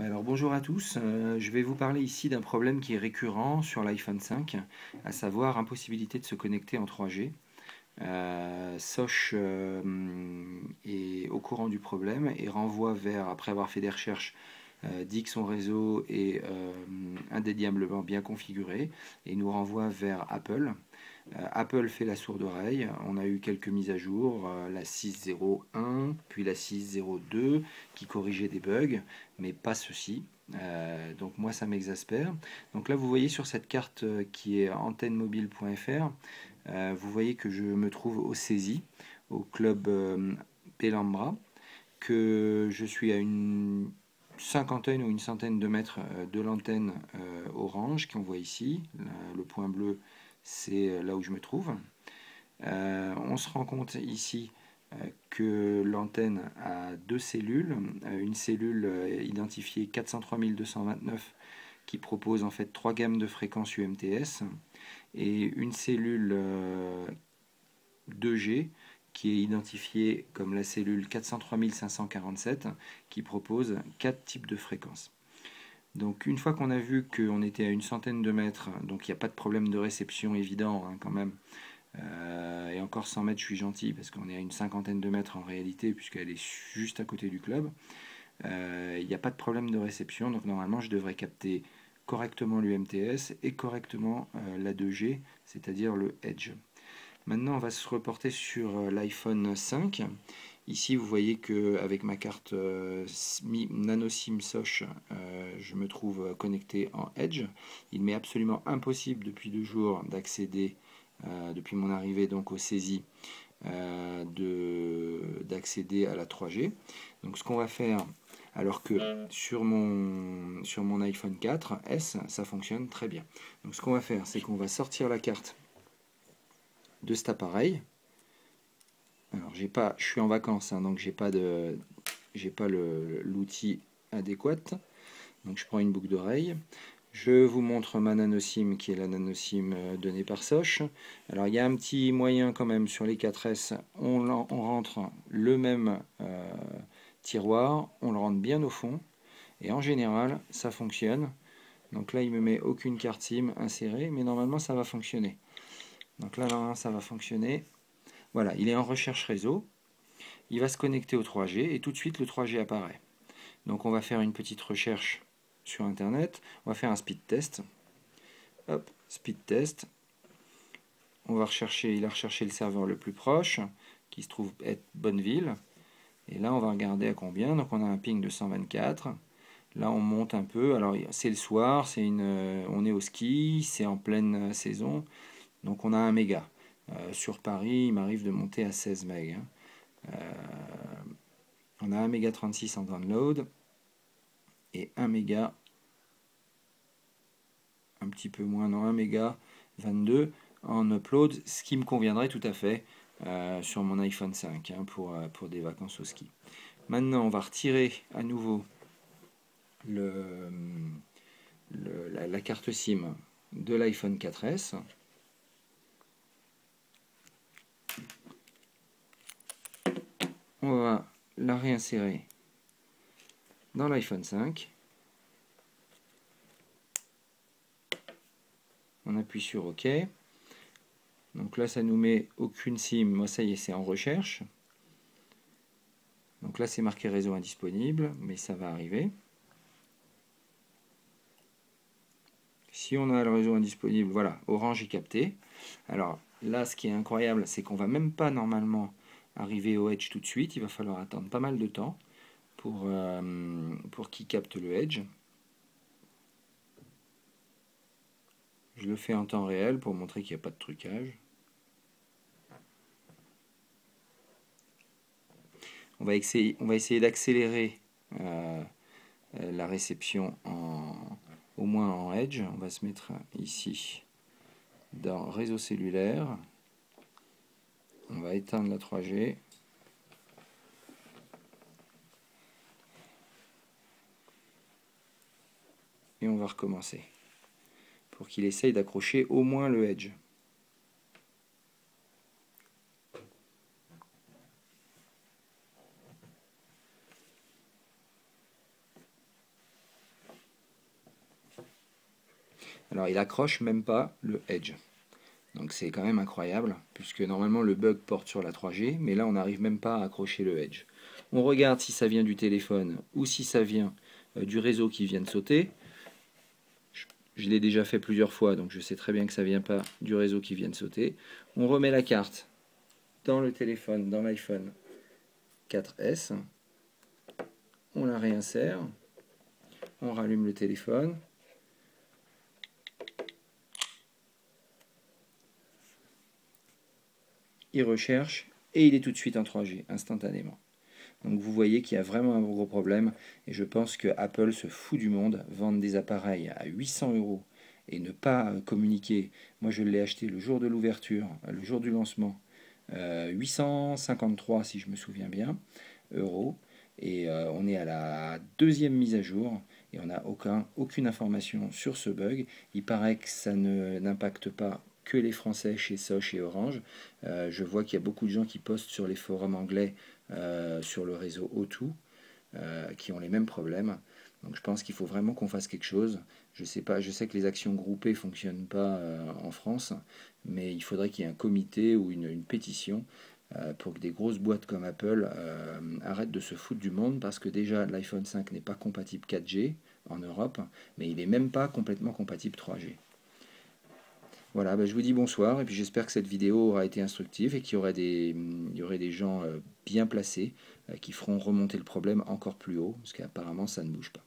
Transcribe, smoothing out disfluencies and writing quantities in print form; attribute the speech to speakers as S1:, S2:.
S1: Alors bonjour à tous, je vais vous parler ici d'un problème qui est récurrent sur l'iPhone 5, à savoir impossibilité de se connecter en 3G. Soch est au courant du problème et renvoie vers, après avoir fait des recherches, dit que son réseau est indéniablement bien configuré et nous renvoie vers Apple. Apple fait la sourde oreille, on a eu quelques mises à jour, la 6.0.1, puis la 6.0.2 qui corrigeait des bugs, mais pas ceci. Donc moi ça m'exaspère. Donc là vous voyez sur cette carte qui est antennemobile.fr, vous voyez que je me trouve au CESI, au club Pelambra, que je suis à une cinquantaine ou une centaine de mètres de l'antenne orange qu'on voit ici. Le point bleu, c'est là où je me trouve. On se rend compte ici que l'antenne a deux cellules. Une cellule identifiée 403 229 qui propose en fait trois gammes de fréquences UMTS et une cellule 2G qui est identifiée comme la cellule 403 547 qui propose quatre types de fréquences. Donc une fois qu'on a vu qu'on était à une centaine de mètres, donc il n'y a pas de problème de réception évident quand même, et encore 100 mètres je suis gentil parce qu'on est à une cinquantaine de mètres en réalité puisqu'elle est juste à côté du club, il n'y a pas de problème de réception, donc normalement je devrais capter correctement l'UMTS et correctement la 2G, c'est-à-dire le Edge. Maintenant, on va se reporter sur l'iPhone 5. Ici, vous voyez qu'avec ma carte Nano SIM Soch, je me trouve connecté en Edge. Il m'est absolument impossible depuis 2 jours d'accéder, depuis mon arrivée donc au CESI, d'accéder à la 3G. Donc ce qu'on va faire, alors que sur mon iPhone 4S, ça fonctionne très bien. Donc ce qu'on va faire, c'est qu'on va sortir la carte de cet appareil. Alors je suis en vacances, donc j'ai pas l'outil adéquat. Donc je prends une boucle d'oreille. Je vous montre ma nanoSIM qui est la nanoSIM donnée par Soch. Alors il y a un petit moyen quand même sur les 4S. On rentre le même tiroir, on le rentre bien au fond. Et en général, ça fonctionne. Donc là, il me met aucune carte SIM insérée, mais normalement ça va fonctionner. Donc là, normalement, ça va fonctionner. Voilà, il est en recherche réseau. Il va se connecter au 3G et tout de suite le 3G apparaît. Donc on va faire une petite recherche sur internet, on va faire un speed test. Hop, speed test. Il a recherché le serveur le plus proche, qui se trouve être Bonneville. Et là on va regarder à combien. Donc on a un ping de 124. Là on monte un peu. Alors c'est le soir, on est au ski, c'est en pleine saison. Donc on a 1 méga. Sur Paris, il m'arrive de monter à 16 MB. On a 1 méga 36 en download et 1 méga, un petit peu moins, non, 1 méga 22 en upload, ce qui me conviendrait tout à fait sur mon iPhone 5 pour des vacances au ski. Maintenant, on va retirer à nouveau la carte SIM de l'iPhone 4S. On va la réinsérer dans l'iPhone 5. On appuie sur OK. Donc là, ça nous met aucune SIM. Moi, ça y est, c'est en recherche. Donc là, c'est marqué réseau indisponible, mais ça va arriver. Si on a le réseau indisponible, voilà, Orange est capté. Alors là, ce qui est incroyable, c'est qu'on va même pas normalement arriver au Edge tout de suite. Il va falloir attendre pas mal de temps pour qu'il capte le Edge. Je le fais en temps réel pour montrer qu'il n'y a pas de trucage. On va essayer d'accélérer la réception au moins en Edge. On va se mettre ici dans réseau cellulaire. On va éteindre la 3G. Et on va recommencer pour qu'il essaye d'accrocher au moins le Edge. Alors il accroche même pas le Edge. Donc c'est quand même incroyable, puisque normalement le bug porte sur la 3G, mais là on n'arrive même pas à accrocher le Edge. On regarde si ça vient du téléphone ou si ça vient du réseau qui vient de sauter. Je l'ai déjà fait plusieurs fois, donc je sais très bien que ça ne vient pas du réseau qui vient de sauter. On remet la carte dans le téléphone, dans l'iPhone 4S. On la réinsère. On rallume le téléphone. Il recherche et il est tout de suite en 3G, instantanément. Donc vous voyez qu'il y a vraiment un gros problème et je pense que Apple se fout du monde, vendre des appareils à 800 € et ne pas communiquer. Moi je l'ai acheté le jour de l'ouverture, le jour du lancement, 853 si je me souviens bien, euros. Et on est à la deuxième mise à jour et on n'a aucune information sur ce bug. Il paraît que ça n'impacte pas que les Français chez Sosh et Orange. Je vois qu'il y a beaucoup de gens qui postent sur les forums anglais sur le réseau O2 qui ont les mêmes problèmes. Donc je pense qu'il faut vraiment qu'on fasse quelque chose. Je sais pas, je sais que les actions groupées ne fonctionnent pas en France, mais il faudrait qu'il y ait un comité ou une pétition pour que des grosses boîtes comme Apple arrêtent de se foutre du monde, parce que déjà l'iPhone 5 n'est pas compatible 4G en Europe, mais il n'est même pas complètement compatible 3G. Voilà, bah, je vous dis bonsoir et puis j'espère que cette vidéo aura été instructive et qu'il y aurait des gens bien placés qui feront remonter le problème encore plus haut, parce qu'apparemment ça ne bouge pas.